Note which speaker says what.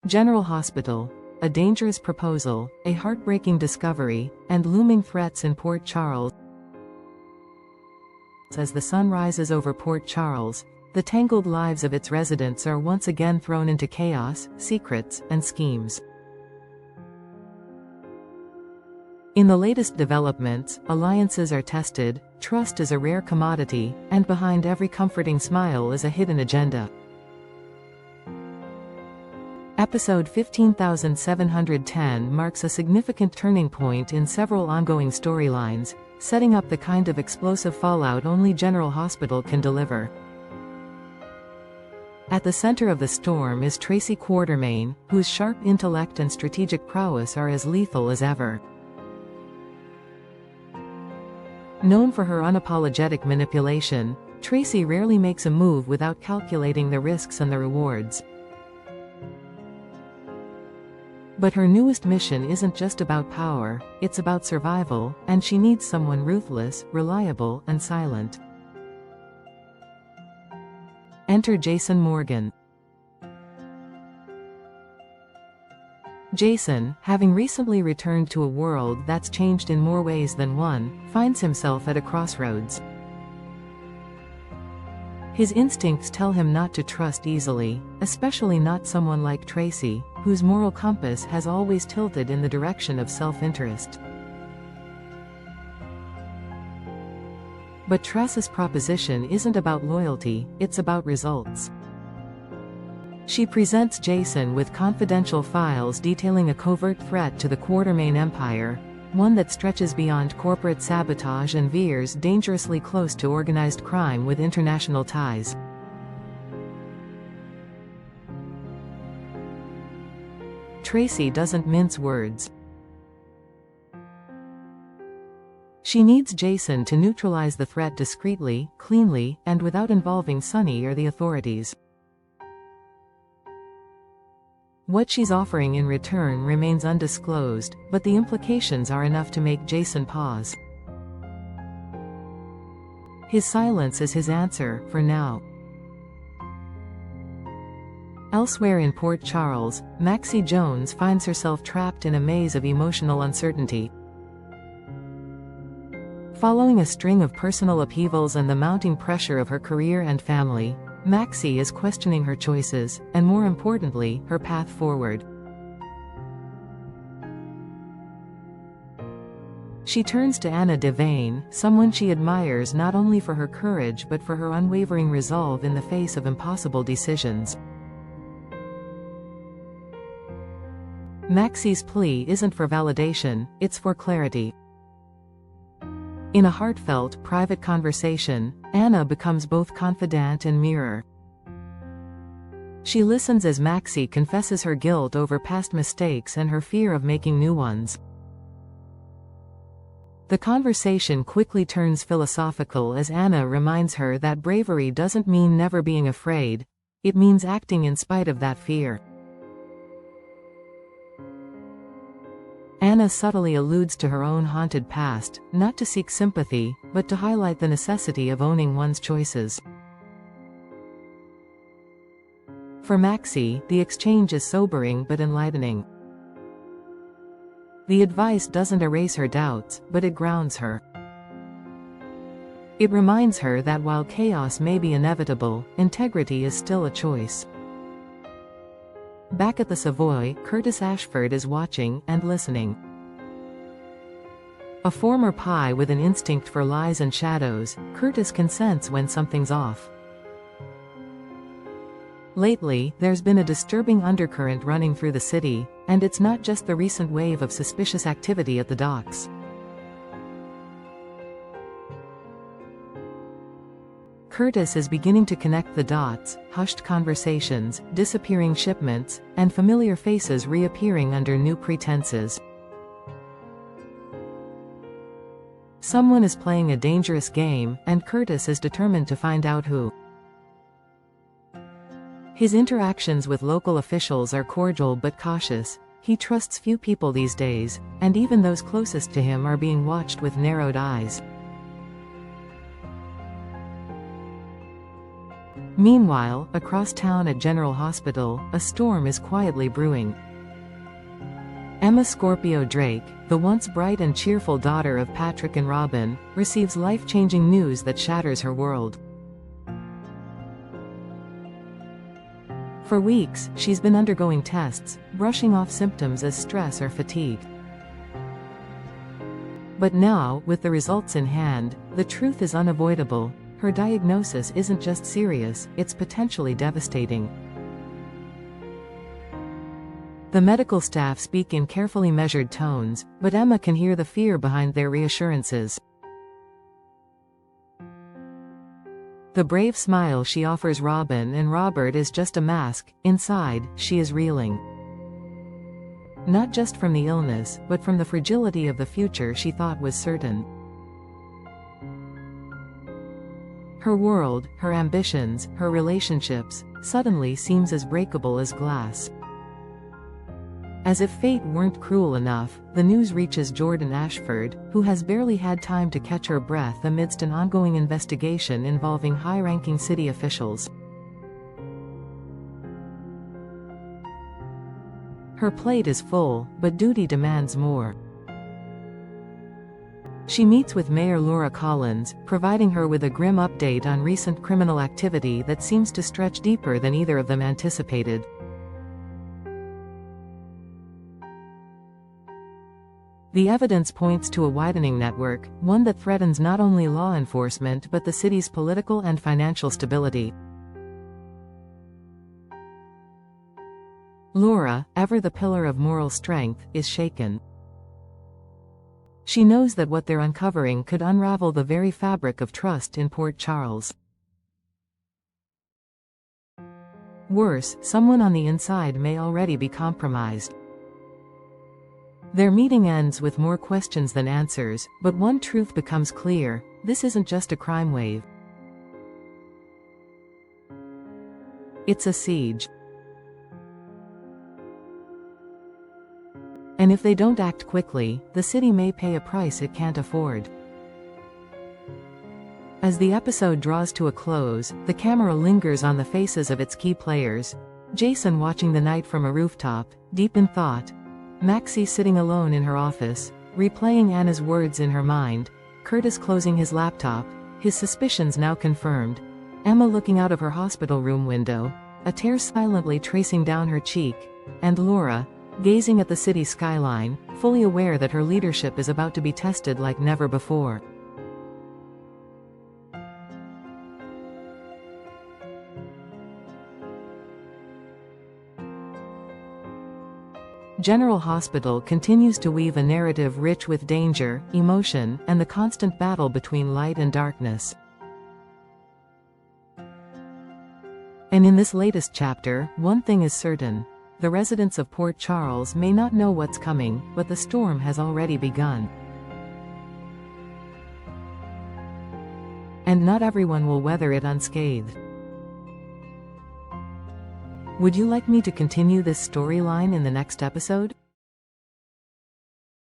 Speaker 1: General Hospital. A dangerous proposal, a heartbreaking discovery, and looming threats in Port Charles. As the sun rises over Port Charles, the tangled lives of its residents are once again thrown into chaos, secrets, and schemes. In the latest developments, alliances are tested, trust is a rare commodity, and behind every comforting smile is a hidden agenda. Episode 15710 marks a significant turning point in several ongoing storylines, setting up the kind of explosive fallout only General Hospital can deliver. At the center of the storm is Tracy Quartermaine, whose sharp intellect and strategic prowess are as lethal as ever. Known for her unapologetic manipulation, Tracy rarely makes a move without calculating the risks and the rewards. But her newest mission isn't just about power, it's about survival, and she needs someone ruthless, reliable, and silent. Enter Jason Morgan. Jason, having recently returned to a world that's changed in more ways than one, finds himself at a crossroads. His instincts tell him not to trust easily, especially not someone like Tracy, whose moral compass has always tilted in the direction of self-interest. But Tracy's proposition isn't about loyalty, it's about results. She presents Jason with confidential files detailing a covert threat to the Quartermaine Empire, one that stretches beyond corporate sabotage and veers dangerously close to organized crime with international ties. Tracy doesn't mince words. She needs Jason to neutralize the threat discreetly, cleanly, and without involving Sonny or the authorities. What she's offering in return remains undisclosed, but the implications are enough to make Jason pause. His silence is his answer, for now. Elsewhere in Port Charles, Maxie Jones finds herself trapped in a maze of emotional uncertainty. Following a string of personal upheavals and the mounting pressure of her career and family, Maxie is questioning her choices, and more importantly, her path forward. She turns to Anna Devane, someone she admires not only for her courage but for her unwavering resolve in the face of impossible decisions. Maxie's plea isn't for validation, it's for clarity. In a heartfelt, private conversation, Anna becomes both confidant and mirror. She listens as Maxie confesses her guilt over past mistakes and her fear of making new ones. The conversation quickly turns philosophical as Anna reminds her that bravery doesn't mean never being afraid, it means acting in spite of that fear. Anna subtly alludes to her own haunted past, not to seek sympathy, but to highlight the necessity of owning one's choices. For Maxie, the exchange is sobering but enlightening. The advice doesn't erase her doubts, but it grounds her. It reminds her that while chaos may be inevitable, integrity is still a choice. Back at the Savoy, Curtis Ashford is watching and listening. A former Pi with an instinct for lies and shadows, Curtis can sense when something's off. Lately, there's been a disturbing undercurrent running through the city, and it's not just the recent wave of suspicious activity at the docks. Curtis is beginning to connect the dots, hushed conversations, disappearing shipments, and familiar faces reappearing under new pretenses. Someone is playing a dangerous game, and Curtis is determined to find out who. His interactions with local officials are cordial but cautious. He trusts few people these days, and even those closest to him are being watched with narrowed eyes. Meanwhile, across town at General Hospital, a storm is quietly brewing. Emma Scorpio Drake, the once bright and cheerful daughter of Patrick and Robin, receives life-changing news that shatters her world. For weeks, she's been undergoing tests, brushing off symptoms as stress or fatigue. But now, with the results in hand, the truth is unavoidable. Her diagnosis isn't just serious, it's potentially devastating. The medical staff speak in carefully measured tones, but Emma can hear the fear behind their reassurances. The brave smile she offers Robin and Robert is just a mask. Inside, she is reeling. Not just from the illness, but from the fragility of the future she thought was certain. Her world, her ambitions, her relationships, suddenly seems as breakable as glass. As if fate weren't cruel enough, the news reaches Jordan Ashford, who has barely had time to catch her breath amidst an ongoing investigation involving high-ranking city officials. Her plate is full, but duty demands more. She meets with Mayor Laura Collins, providing her with a grim update on recent criminal activity that seems to stretch deeper than either of them anticipated. The evidence points to a widening network, one that threatens not only law enforcement but the city's political and financial stability. Laura, ever the pillar of moral strength, is shaken. She knows that what they're uncovering could unravel the very fabric of trust in Port Charles. Worse, someone on the inside may already be compromised. Their meeting ends with more questions than answers, but one truth becomes clear: this isn't just a crime wave. It's a siege. And if they don't act quickly, the city may pay a price it can't afford. As the episode draws to a close, the camera lingers on the faces of its key players. Jason watching the night from a rooftop, deep in thought. Maxie sitting alone in her office, replaying Anna's words in her mind. Curtis closing his laptop, his suspicions now confirmed. Emma looking out of her hospital room window, a tear silently tracing down her cheek. And Laura, gazing at the city skyline, fully aware that her leadership is about to be tested like never before. General Hospital continues to weave a narrative rich with danger, emotion, and the constant battle between light and darkness. And in this latest chapter, one thing is certain. The residents of Port Charles may not know what's coming, but the storm has already begun. And not everyone will weather it unscathed. Would you like me to continue this storyline in the next episode?